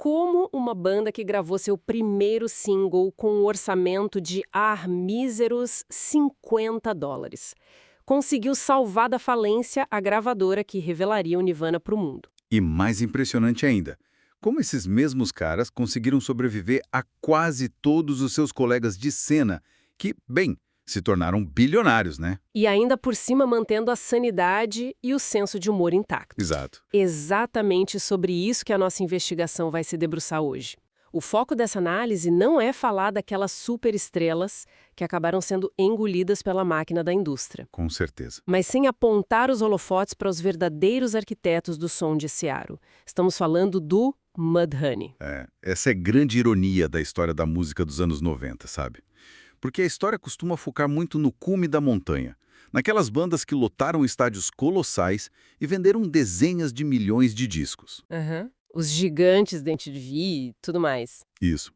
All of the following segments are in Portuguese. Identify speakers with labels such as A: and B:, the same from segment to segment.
A: como uma banda que gravou seu primeiro single com um orçamento de míseros $50 conseguiu salvar da falência a gravadora que revelaria o Nirvana para o mundo.
B: E mais impressionante ainda, como esses mesmos caras conseguiram sobreviver a quase todos os seus colegas de cena, que, bem, se tornaram bilionários, né?
A: E ainda por cima mantendo a sanidade e o senso de humor intactos.
B: Exato.
A: Exatamente sobre isso que a nossa investigação vai se debruçar hoje. O foco dessa análise não é falar daquelas superestrelas que acabaram sendo engolidas pela máquina da indústria,
B: Com certeza.
A: mas sem apontar os holofotes para os verdadeiros arquitetos do som de Seattle. Estamos falando do Mudhoney.
B: Essa é a grande ironia da história da música dos anos 90, sabe? Porque a história costuma focar muito no cume da montanha, naquelas bandas que lotaram estádios colossais e venderam dezenas de milhões de discos.
A: Os gigantes da MTV e tudo mais.
B: Isso.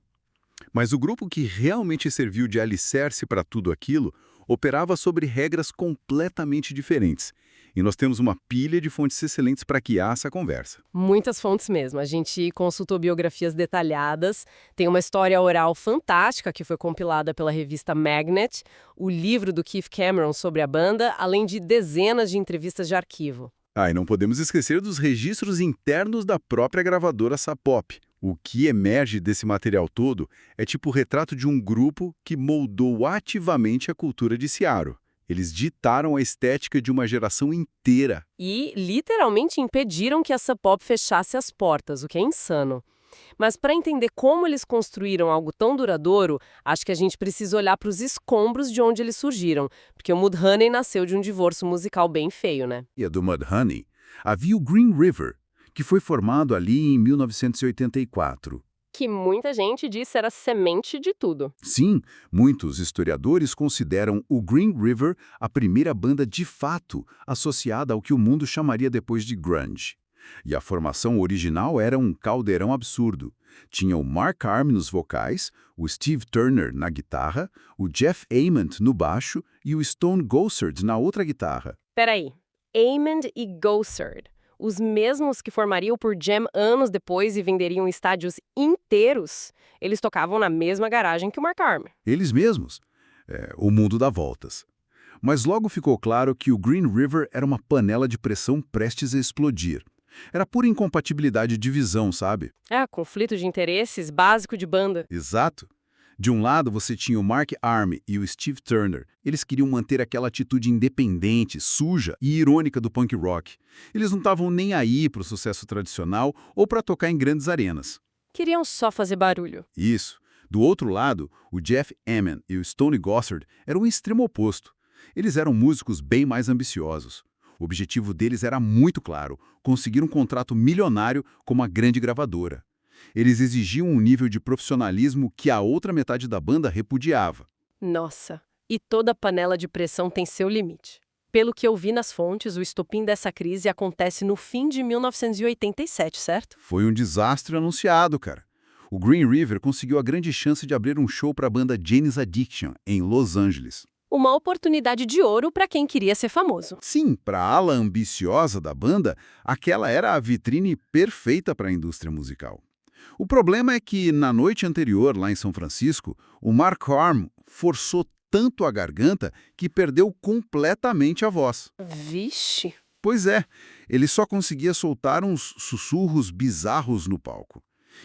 B: Mas o grupo que realmente serviu de alicerce para tudo aquilo operava sobre regras completamente diferentes. E nós temos uma pilha de fontes excelentes para guiar essa conversa.
A: Muitas fontes mesmo. A gente consultou biografias detalhadas, tem uma história oral fantástica que foi compilada pela revista Magnet, o livro do Keith Cameron sobre a banda, além de dezenas de entrevistas de arquivo.
B: E não podemos esquecer dos registros internos da própria gravadora Sub Pop. O que emerge desse material todo é tipo o retrato de um grupo que moldou ativamente a cultura de Seattle. Eles ditaram a estética de uma geração inteira.
A: E, literalmente, impediram que a Sub Pop fechasse as portas, o que é insano. Mas para entender como eles construíram algo tão duradouro, acho que a gente precisa olhar para os escombros de onde eles surgiram, porque o Mudhoney nasceu de um divórcio musical bem feio, né?
B: E do Mudhoney havia o Green River, que foi formado ali em 1984.
A: Que muita gente disse era semente de tudo.
B: Sim, muitos historiadores consideram o Green River a primeira banda de fato associada ao que o mundo chamaria depois de grunge. E a formação original era um caldeirão absurdo. Tinha o Mark Arm nos vocais, o Steve Turner na guitarra, o Jeff Ament no baixo e o Stone Gossard na outra guitarra.
A: Peraí, Ament e Gossard, os mesmos que formariam por Jam anos depois e venderiam estádios inteiros, eles tocavam na mesma garagem que o Mark Arm.
B: Eles mesmos. O mundo dá voltas. Mas logo ficou claro que o Green River era uma panela de pressão prestes a explodir. Era pura incompatibilidade de visão, sabe?
A: Conflito de interesses básico de banda.
B: Exato. De um lado, você tinha o Mark Arm e o Steve Turner. Eles queriam manter aquela atitude independente, suja e irônica do punk rock. Eles não estavam nem aí para o sucesso tradicional ou para tocar em grandes arenas.
A: Queriam só fazer barulho.
B: Isso. Do outro lado, o Jeff Ament e o Stone Gossard eram o extremo oposto. Eles eram músicos bem mais ambiciosos. O objetivo deles era muito claro, conseguir um contrato milionário com uma grande gravadora. Eles exigiam um nível de profissionalismo que a outra metade da banda repudiava.
A: Nossa, e toda panela de pressão tem seu limite. Pelo que eu vi nas fontes, o estopim dessa crise acontece no fim de 1987, certo?
B: Foi um desastre anunciado, cara. O Green River conseguiu a grande chance de abrir um show para a banda Jane's Addiction, em Los Angeles.
A: Uma oportunidade de ouro para quem queria ser famoso.
B: Sim, para a ala ambiciosa da banda, aquela era a vitrine perfeita para a indústria musical. O problema é que, na noite anterior, lá em São Francisco, o Mark Arm forçou tanto a garganta que perdeu completamente a voz.
A: Vixe!
B: Pois é, ele só conseguia soltar uns sussurros bizarros no palco.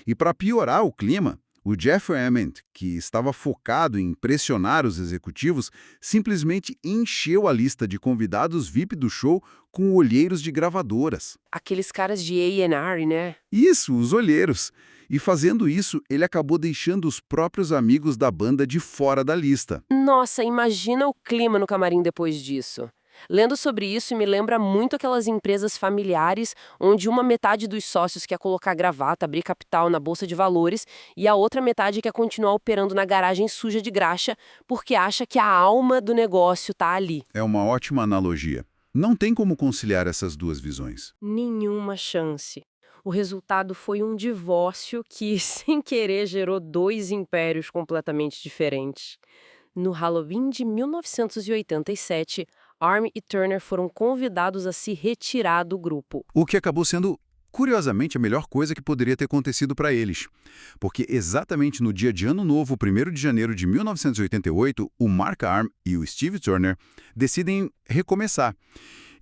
B: E para piorar o clima, o Jeff Ament, que estava focado em impressionar os executivos, simplesmente encheu a lista de convidados VIP do show com olheiros de gravadoras.
A: Aqueles caras de A&R, né?
B: Isso, os olheiros. E fazendo isso, ele acabou deixando os próprios amigos da banda de fora da lista.
A: Nossa, imagina o clima no camarim depois disso. Lendo sobre isso, me lembra muito aquelas empresas familiares onde uma metade dos sócios quer colocar gravata, abrir capital na bolsa de valores e a outra metade quer continuar operando na garagem suja de graxa porque acha que a alma do negócio está ali.
B: É uma ótima analogia. Não tem como conciliar essas duas visões.
A: Nenhuma chance. O resultado foi um divórcio que, sem querer, gerou dois impérios completamente diferentes. No Halloween de 1987, Arm e Turner foram convidados a se retirar do grupo.
B: O que acabou sendo curiosamente, a melhor coisa que poderia ter acontecido para eles. Porque exatamente no dia de Ano Novo, 1º de janeiro de 1988, o Mark Arm e o Steve Turner decidem recomeçar.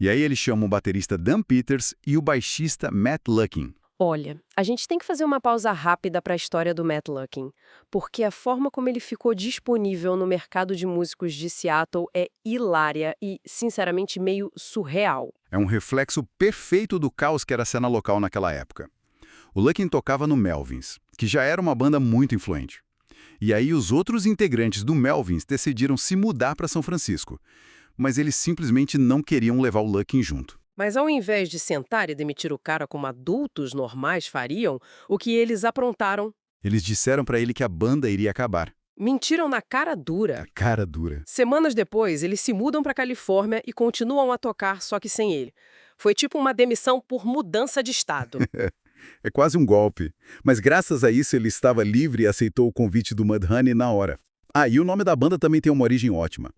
B: E aí eles chamam o baterista Dan Peters e o baixista Matt Lukin.
A: Olha, a gente tem que fazer uma pausa rápida para a história do Matt Lukin, porque a forma como ele ficou disponível no mercado de músicos de Seattle é hilária e, sinceramente, meio surreal.
B: É um reflexo perfeito do caos que era a cena local naquela época. O Lukin tocava no Melvins, que já era uma banda muito influente. E aí os outros integrantes do Melvins decidiram se mudar para São Francisco, mas eles simplesmente não queriam levar o Lukin junto.
A: Mas ao invés de sentar e demitir o cara como adultos normais fariam, o que eles aprontaram?
B: Eles disseram para ele que a banda iria acabar.
A: Mentiram na cara dura.
B: Cara dura.
A: Semanas depois, eles se mudam para Califórnia e continuam a tocar, só que sem ele. Foi tipo uma demissão por mudança de estado.
B: É quase um golpe. Mas graças a isso ele estava livre e aceitou o convite do Mudhoney na hora. Ah, e o nome da banda também tem uma origem ótima.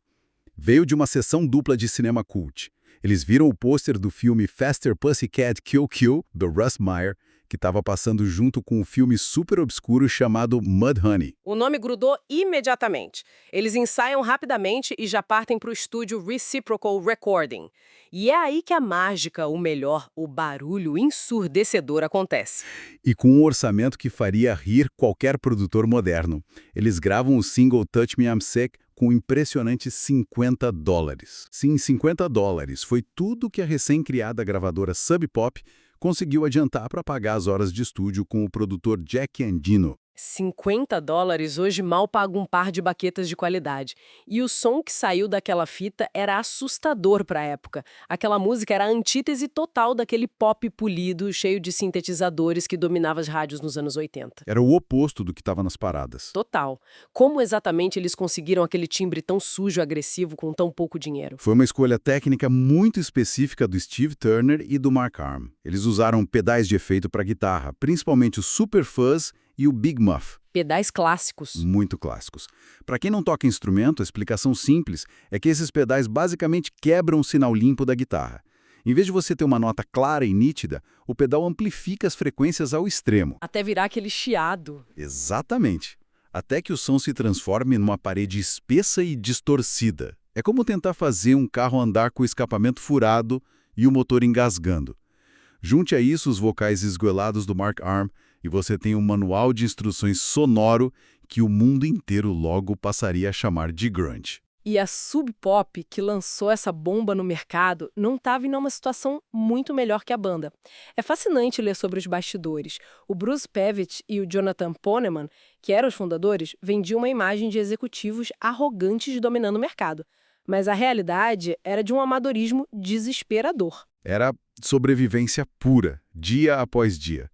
B: Veio de uma sessão dupla de cinema cult. Eles viram o pôster do filme Faster Pussycat Kill Kill, do Russ Meyer, que estava passando junto com um filme super obscuro chamado Mudhoney.
A: O nome grudou imediatamente. Eles ensaiam rapidamente e já partem para o estúdio Reciprocal Recording. E é aí que a mágica, ou melhor, o barulho ensurdecedor acontece.
B: E com um orçamento que faria rir qualquer produtor moderno. Eles gravam o single Touch Me I'm Sick com impressionantes $50. Sim, $50. Foi tudo que a recém-criada gravadora Sub Pop conseguiu adiantar para pagar as horas de estúdio com o produtor Jack Endino.
A: $50 hoje mal paga um par de baquetas de qualidade. E o som que saiu daquela fita era assustador para a época. Aquela música era a antítese total daquele pop polido, cheio de sintetizadores que dominava as rádios nos anos 80.
B: Era o oposto do que estava nas paradas.
A: Total. Como exatamente eles conseguiram aquele timbre tão sujo e agressivo com tão pouco dinheiro?
B: Foi uma escolha técnica muito específica do Steve Turner e do Mark Arm. Eles usaram pedais de efeito para guitarra, principalmente o Super Fuzz e o Big Muff.
A: Pedais clássicos.
B: Muito clássicos. Para quem não toca instrumento, a explicação simples é que esses pedais basicamente quebram o sinal limpo da guitarra. Em vez de você ter uma nota clara e nítida, o pedal amplifica as frequências ao extremo.
A: Até virar aquele chiado.
B: Exatamente. Até que o som se transforme numa parede espessa e distorcida. É como tentar fazer um carro andar com o escapamento furado e o motor engasgando. Junte a isso os vocais esgoelados do Mark Arm e você tem um manual de instruções sonoro que o mundo inteiro logo passaria a chamar de grunge.
A: E a Sub Pop, que lançou essa bomba no mercado, não estava em uma situação muito melhor que a banda. É fascinante ler sobre os bastidores. O Bruce Pavitt e o Jonathan Poneman, que eram os fundadores, vendiam uma imagem de executivos arrogantes dominando o mercado. Mas a realidade era de um amadorismo desesperador.
B: Era sobrevivência pura, dia após dia.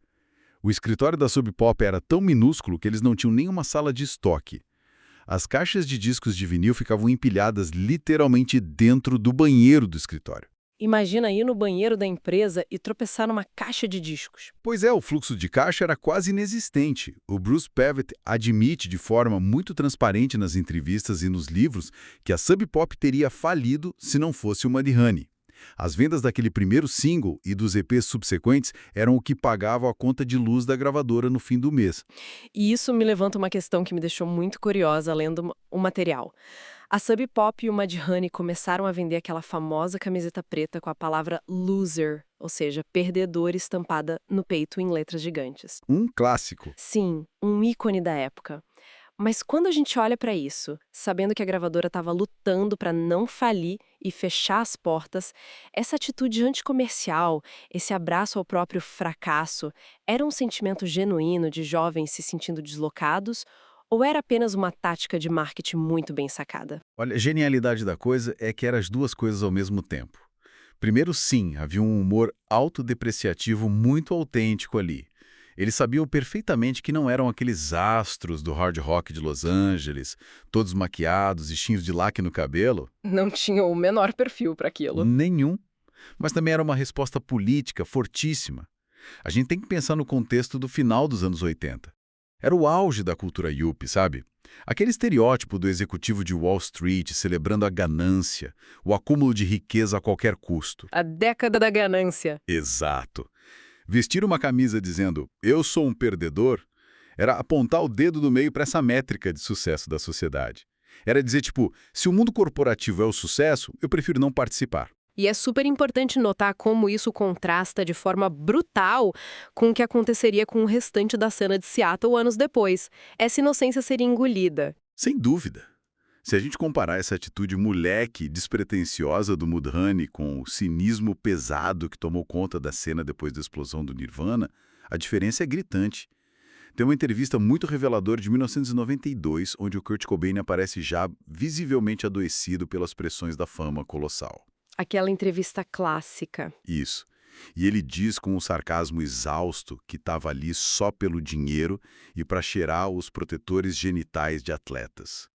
B: O escritório da Sub Pop era tão minúsculo que eles não tinham nenhuma sala de estoque. As caixas de discos de vinil ficavam empilhadas literalmente dentro do banheiro do escritório.
A: Imagina ir no banheiro da empresa e tropeçar numa caixa de discos.
B: Pois é, o fluxo de caixa era quase inexistente. O Bruce Pavitt admite de forma muito transparente nas entrevistas e nos livros que a Sub Pop teria falido se não fosse o Mudhoney. As vendas daquele primeiro single e dos EPs subsequentes eram o que pagava a conta de luz da gravadora no fim do mês.
A: E isso me levanta uma questão que me deixou muito curiosa lendo o material. A Sub Pop e o Mudhoney começaram a vender aquela famosa camiseta preta com a palavra loser, ou seja, perdedor estampada no peito em letras gigantes.
B: Um clássico.
A: Sim, um ícone da época. Mas quando a gente olha para isso, sabendo que a gravadora estava lutando para não falir e fechar as portas, essa atitude anticomercial, esse abraço ao próprio fracasso, era um sentimento genuíno de jovens se sentindo deslocados ou era apenas uma tática de marketing muito bem sacada?
B: Olha, a genialidade da coisa é que eram as duas coisas ao mesmo tempo. Primeiro, sim, havia um humor autodepreciativo muito autêntico ali. Eles sabiam perfeitamente que não eram aqueles astros do hard rock de Los Angeles, todos maquiados e cheios de laque no cabelo.
A: Não tinha o menor perfil para aquilo.
B: Nenhum. Mas também era uma resposta política fortíssima. A gente tem que pensar no contexto do final dos anos 80. Era o auge da cultura yuppie, sabe? Aquele estereótipo do executivo de Wall Street celebrando a ganância, o acúmulo de riqueza a qualquer custo.
A: A década da ganância.
B: Exato. Vestir uma camisa dizendo "eu sou um perdedor" era apontar o dedo do meio para essa métrica de sucesso da sociedade. Era dizer, tipo, se o mundo corporativo é o sucesso, eu prefiro não participar.
A: E é super importante notar como isso contrasta de forma brutal com o que aconteceria com o restante da cena de Seattle anos depois. Essa inocência seria engolida.
B: Sem dúvida. Se a gente comparar essa atitude moleque despretensiosa do Mudhoney com o cinismo pesado que tomou conta da cena depois da explosão do Nirvana, a diferença é gritante. Tem uma entrevista muito reveladora de 1992, onde o Kurt Cobain aparece já visivelmente adoecido pelas pressões da fama colossal.
A: Aquela entrevista clássica.
B: Isso. E ele diz com um sarcasmo exausto que estava ali só pelo dinheiro e para cheirar os protetores genitais de atletas.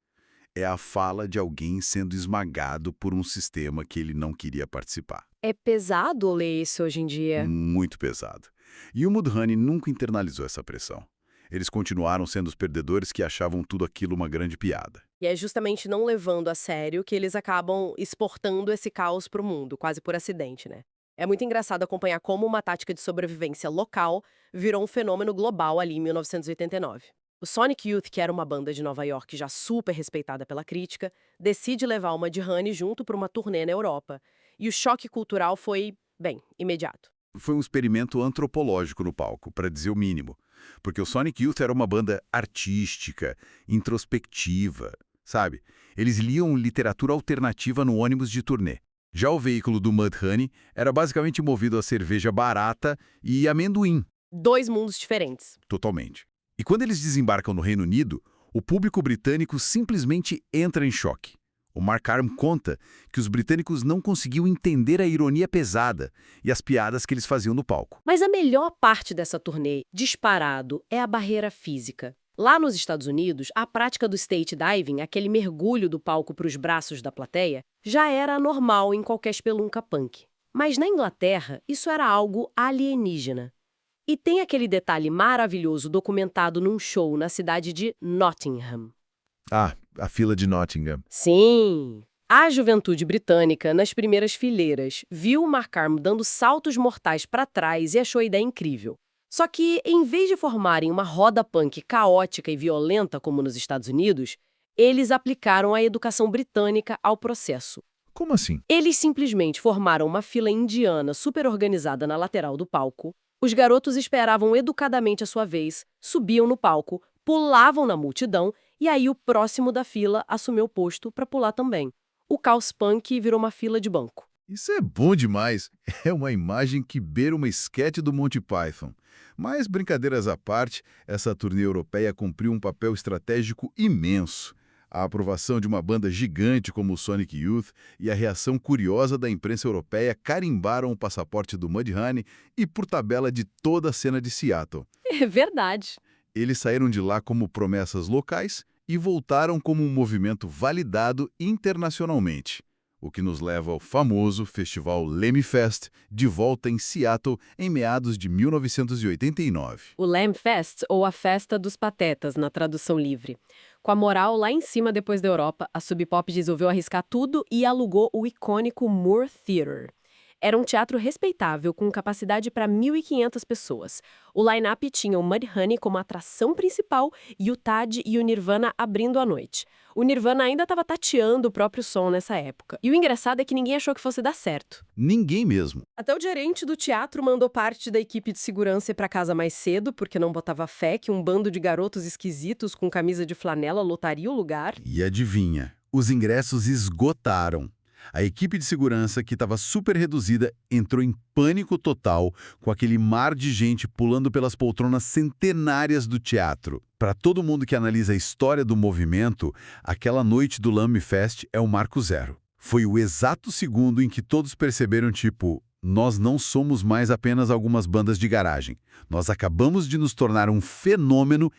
B: É a fala de alguém sendo esmagado por um sistema que ele não queria participar.
A: É pesado ler isso hoje em dia.
B: Muito pesado. E o Mudhoney nunca internalizou essa pressão. Eles continuaram sendo os perdedores que achavam tudo aquilo uma grande piada.
A: E é justamente não levando a sério que eles acabam exportando esse caos para o mundo, quase por acidente, né? É muito engraçado acompanhar como uma tática de sobrevivência local virou um fenômeno global ali em 1989. O Sonic Youth, que era uma banda de Nova York já super respeitada pela crítica, decide levar o Mudhoney junto para uma turnê na Europa. E o choque cultural foi, bem, imediato.
B: Foi um experimento antropológico no palco, para dizer o mínimo. Porque o Sonic Youth era uma banda artística, introspectiva, sabe? Eles liam literatura alternativa no ônibus de turnê. Já o veículo do Mudhoney era basicamente movido a cerveja barata e amendoim.
A: Dois mundos diferentes.
B: Totalmente. E quando eles desembarcam no Reino Unido, o público britânico simplesmente entra em choque. O Mark Arm conta que os britânicos não conseguiam entender a ironia pesada e as piadas que eles faziam no palco.
A: Mas a melhor parte dessa turnê, disparado, é a barreira física. Lá nos Estados Unidos, a prática do stage diving, aquele mergulho do palco para os braços da plateia, já era normal em qualquer espelunca punk. Mas na Inglaterra, isso era algo alienígena. E tem aquele detalhe maravilhoso documentado num show na cidade de Nottingham.
B: Ah, a fila de Nottingham.
A: Sim! A juventude britânica, nas primeiras fileiras, viu o Mark Arm dando saltos mortais para trás e achou a ideia incrível. Só que, em vez de formarem uma roda punk caótica e violenta como nos Estados Unidos, eles aplicaram a educação britânica ao processo.
B: Como assim?
A: Eles simplesmente formaram uma fila indiana super organizada na lateral do palco. Os garotos esperavam educadamente a sua vez, subiam no palco, pulavam na multidão e aí o próximo da fila assumiu o posto para pular também. O caos punk virou uma fila de banco.
B: Isso é bom demais. É uma imagem que beira uma esquete do Monty Python. Mas, brincadeiras à parte, essa turnê europeia cumpriu um papel estratégico imenso. A aprovação de uma banda gigante como o Sonic Youth e a reação curiosa da imprensa europeia carimbaram o passaporte do Mudhoney e, por tabela, de toda a cena de Seattle.
A: É verdade.
B: Eles saíram de lá como promessas locais e voltaram como um movimento validado internacionalmente. O que nos leva ao famoso festival Lemmy Fest, de volta em Seattle em meados de 1989.
A: O Lamb Fest, ou a Festa dos Patetas, na tradução livre. Com a moral lá em cima depois da Europa, a Sub Pop resolveu arriscar tudo e alugou o icônico Moore Theatre. Era um teatro respeitável, com capacidade para 1.500 pessoas. O line-up tinha o Mudhoney como atração principal e o Tad e o Nirvana abrindo a noite. O Nirvana ainda estava tateando o próprio som nessa época. E o engraçado é que ninguém achou que fosse dar certo.
B: Ninguém mesmo.
A: Até o gerente do teatro mandou parte da equipe de segurança ir para casa mais cedo, porque não botava fé que um bando de garotos esquisitos com camisa de flanela lotaria o lugar.
B: E adivinha, os ingressos esgotaram. A equipe de segurança, que estava super reduzida, entrou em pânico total com aquele mar de gente pulando pelas poltronas centenárias do teatro. Para todo mundo que analisa a história do movimento, aquela noite do Lamb Fest é o marco zero. Foi o exato segundo em que todos perceberam, tipo, nós não somos mais apenas algumas bandas de garagem. Nós acabamos de nos tornar um fenômeno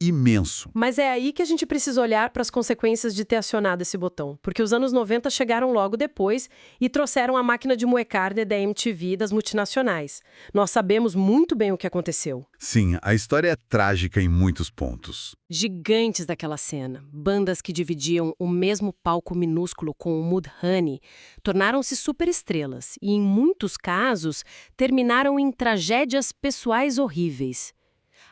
B: imenso.
C: Mas é aí que a gente precisa olhar para as consequências de ter acionado esse botão, porque os anos 90 chegaram logo depois e trouxeram a máquina de moer carne da MTV e das multinacionais. Nós sabemos muito bem o que aconteceu.
B: Sim, a história é trágica em muitos pontos.
C: Gigantes daquela cena, bandas que dividiam o mesmo palco minúsculo com o Mudhoney, tornaram-se superestrelas e, em muitos casos, terminaram em tragédias pessoais horríveis.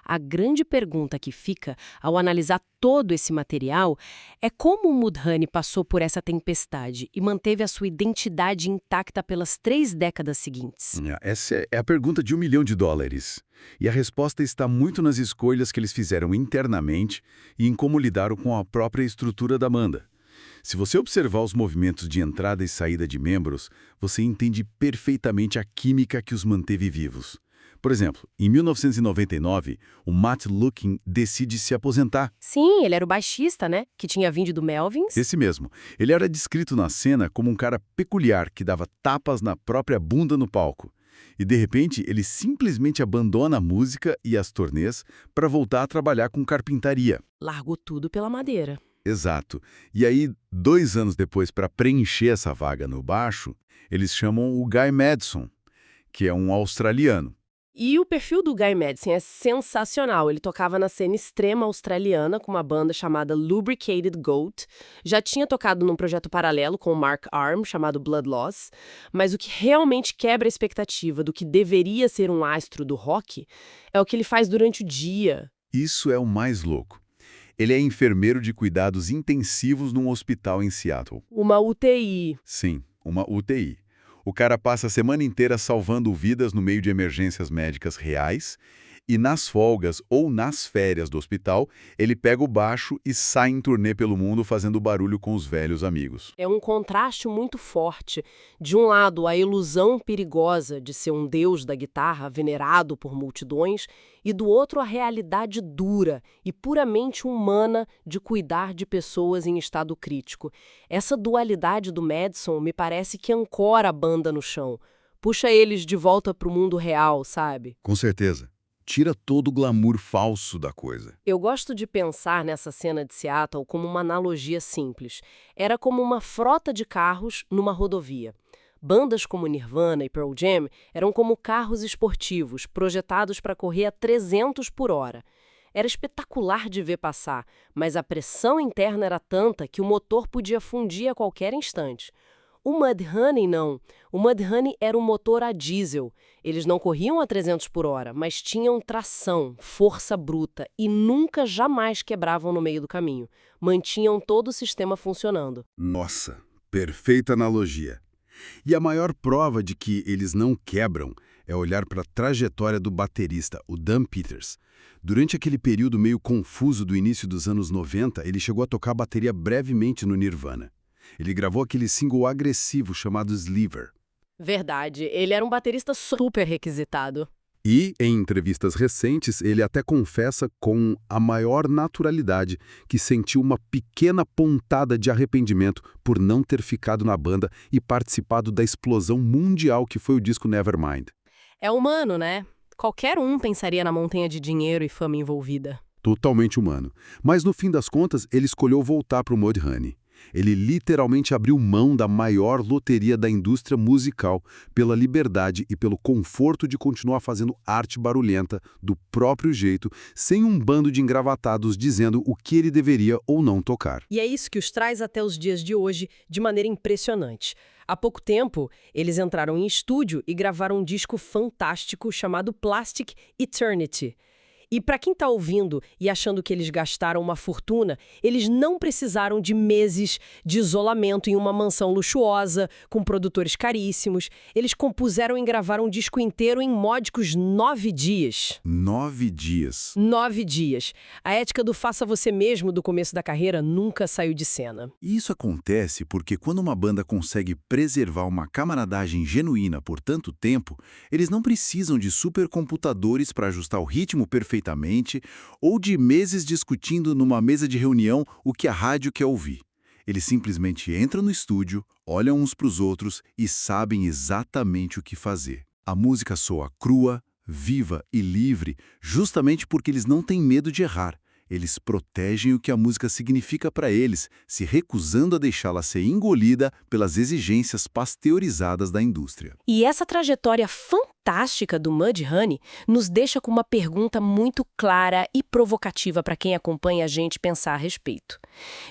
C: A grande pergunta que fica ao analisar todo esse material é como o Mudhoney passou por essa tempestade e manteve a sua identidade intacta pelas 3 décadas seguintes.
B: Essa é a pergunta de $1 milhão. E a resposta está muito nas escolhas que eles fizeram internamente e em como lidaram com a própria estrutura da banda. Se você observar os movimentos de entrada e saída de membros, você entende perfeitamente a química que os manteve vivos. Por exemplo, em 1999, o Matt Lukin decide se aposentar.
C: Sim, ele era o baixista, né? Que tinha vindo do Melvins.
B: Esse mesmo. Ele era descrito na cena como um cara peculiar que dava tapas na própria bunda no palco. E, de repente, ele simplesmente abandona a música e as turnês para voltar a trabalhar com carpintaria.
C: Largou tudo pela madeira.
B: Exato. E aí, 2 anos depois, para preencher essa vaga no baixo, eles chamam o Guy Madison, que é um australiano.
A: E o perfil do Guy Madison é sensacional. Ele tocava na cena extrema australiana com uma banda chamada Lubricated Goat. Já tinha tocado num projeto paralelo com o Mark Arm, chamado Blood Loss. Mas o que realmente quebra a expectativa do que deveria ser um astro do rock é o que ele faz durante o dia.
B: Isso é o mais louco. Ele é enfermeiro de cuidados intensivos num hospital em Seattle.
A: Uma UTI.
B: Sim, uma UTI. O cara passa a semana inteira salvando vidas no meio de emergências médicas reais e nas folgas ou nas férias do hospital, ele pega o baixo e sai em turnê pelo mundo fazendo barulho com os velhos amigos.
A: É um contraste muito forte. De um lado, a ilusão perigosa de ser um deus da guitarra venerado por multidões, e do outro, a realidade dura e puramente humana de cuidar de pessoas em estado crítico. Essa dualidade do Madison me parece que ancora a banda no chão. Puxa eles de volta para o mundo real, sabe?
B: Com certeza. Tira todo o glamour falso da coisa.
A: Eu gosto de pensar nessa cena de Seattle como uma analogia simples. Era como uma frota de carros numa rodovia. Bandas como Nirvana e Pearl Jam eram como carros esportivos, projetados para correr a 300 por hora. Era espetacular de ver passar, mas a pressão interna era tanta que o motor podia fundir a qualquer instante. O Mudhoney não. O Mudhoney era um motor a diesel. Eles não corriam a 300 por hora, mas tinham tração, força bruta e nunca, jamais quebravam no meio do caminho. Mantinham todo o sistema funcionando.
B: Nossa, perfeita analogia. E a maior prova de que eles não quebram é olhar para a trajetória do baterista, o Dan Peters. Durante aquele período meio confuso do início dos anos 90, ele chegou a tocar bateria brevemente no Nirvana. Ele gravou aquele single agressivo chamado Sliver.
A: Verdade, ele era um baterista super requisitado.
B: E, em entrevistas recentes, ele até confessa com a maior naturalidade que sentiu uma pequena pontada de arrependimento por não ter ficado na banda e participado da explosão mundial que foi o disco Nevermind.
A: É humano, né? Qualquer um pensaria na montanha de dinheiro e fama envolvida.
B: Totalmente humano. Mas, no fim das contas, ele escolheu voltar para o Mudhoney. Ele literalmente abriu mão da maior loteria da indústria musical pela liberdade e pelo conforto de continuar fazendo arte barulhenta do próprio jeito, sem um bando de engravatados dizendo o que ele deveria ou não tocar.
C: E é isso que os traz até os dias de hoje de maneira impressionante. Há pouco tempo, eles entraram em estúdio e gravaram um disco fantástico chamado Plastic Eternity. E para quem está ouvindo e achando que eles gastaram uma fortuna, eles não precisaram de meses de isolamento em uma mansão luxuosa, com produtores caríssimos. Eles compuseram e gravaram um disco inteiro em módicos 9 dias.
B: 9 dias.
C: 9 dias. A ética do faça você mesmo do começo da carreira nunca saiu de cena.
B: E isso acontece porque quando uma banda consegue preservar uma camaradagem genuína por tanto tempo, eles não precisam de supercomputadores para ajustar o ritmo perfeitamente ou de meses discutindo numa mesa de reunião o que a rádio quer ouvir. Eles simplesmente entram no estúdio, olham uns para os outros e sabem exatamente o que fazer. A música soa crua, viva e livre justamente porque eles não têm medo de errar. Eles protegem o que a música significa para eles, se recusando a deixá-la ser engolida pelas exigências pasteurizadas da indústria.
C: E essa trajetória fantástica do Mudhoney nos deixa com uma pergunta muito clara e provocativa para quem acompanha a gente pensar a respeito.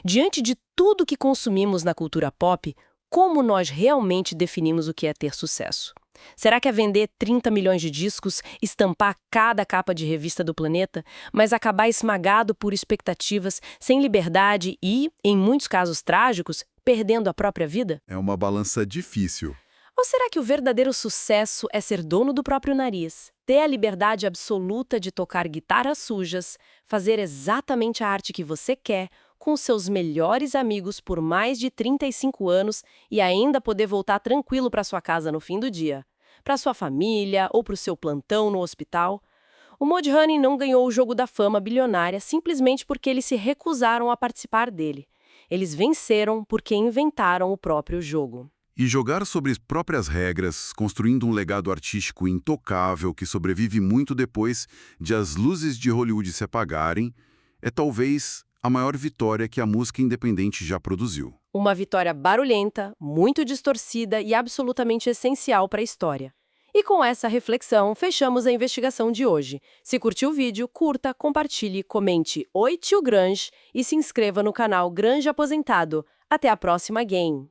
C: Diante de tudo que consumimos na cultura pop, como nós realmente definimos o que é ter sucesso? Será que é vender 30 milhões de discos, estampar cada capa de revista do planeta, mas acabar esmagado por expectativas, sem liberdade e, em muitos casos trágicos, perdendo a própria vida?
B: É uma balança difícil.
C: Ou será que o verdadeiro sucesso é ser dono do próprio nariz, ter a liberdade absoluta de tocar guitarras sujas, fazer exatamente a arte que você quer, com seus melhores amigos por mais de 35 anos e ainda poder voltar tranquilo para sua casa no fim do dia, para sua família ou para o seu plantão no hospital? O Mudhoney não ganhou o jogo da fama bilionária simplesmente porque eles se recusaram a participar dele. Eles venceram porque inventaram o próprio jogo.
B: E jogar sobre as próprias regras, construindo um legado artístico intocável que sobrevive muito depois de as luzes de Hollywood se apagarem, é talvez a maior vitória que a música independente já produziu.
C: Uma vitória barulhenta, muito distorcida e absolutamente essencial para a história. E com essa reflexão, fechamos a investigação de hoje. Se curtiu o vídeo, curta, compartilhe, comente Oi Tio Grunge e se inscreva no canal Grunge Aposentado. Até a próxima game!